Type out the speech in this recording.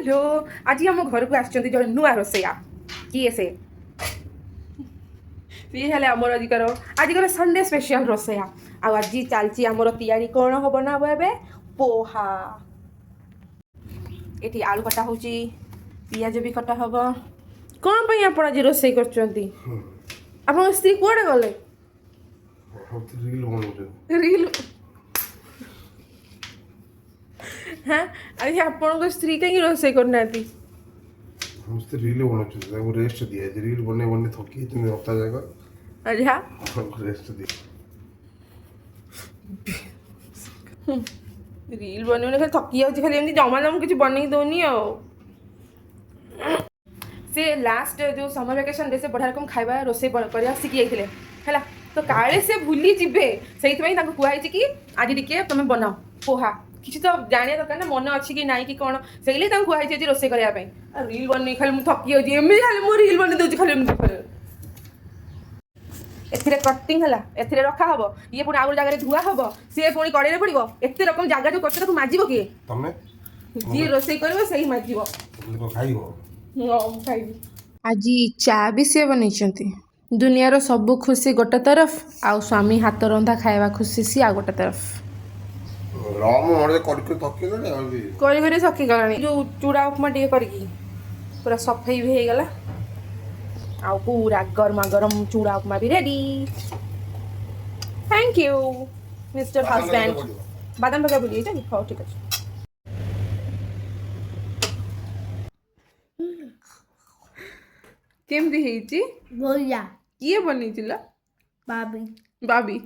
hello आज आम घर को आसुँच जड़े नुआ रोसैया किए से सी हेले आमर आजिकर संडे स्पेशल रोसैया आज चलती आमर तैयारी कौन हम बनाब ए पोहा ये आलू कटा हो पियाज भी कटा हम कौन पर आप आज रोसे कर स्त्री कुआड़े गले रील हाँ आज आप स्त्री कहीं रोसे करना हमसे रील बनाते वो रेस्ट दिया है रील बने बने थकी तुम्हें हफ्ता जाएगा अच्छा रेस्ट दिया रील बने खाली थकी जाऊँ खाली एमती जमा जमा किसी बन दौनी से लास्ट जो समर वेकेशन रे से बढ़िया रकम खाଇବା रोसे कर शिखी जाते है तो काले से भूली जीवे से कहुई कि आज टिके तुम बनाओ पोहा किसी तो जाना दरकार ना मन अच्छी कि नाई कि कौन से कहुई रोसे करने रील बन खाली मुझे थकी जाऊँगी एमती खाली मुझे रील बन दूसरी खाली एथिरे कटिंग है एथिरे रखा हम ये पुणी आउ जगह धुआ हम सी पुणी कड़े पड़ो एत रकम जगह जो कर माजिब किए जी रोसे कर से माजिब आज चा भी सी बन दुनियार सब खुशी गोटे तरफ आउ स्वामी हाथ रंधा खाଇବା खुशी सी आ गोटे तरफ कर थकी गलानी जो चूड़ा उपमा टे कर पूरा सफाई भी हो गला आउ पूरा गरमा गरम चूड़ा उपमा भी ready thank you mister husband बादाम पका बोलिए जानी हाँ ठीक है केमती ହେଇଛି बोलिया କିଏ ବନେଇଥିଲା बाबी ବାବି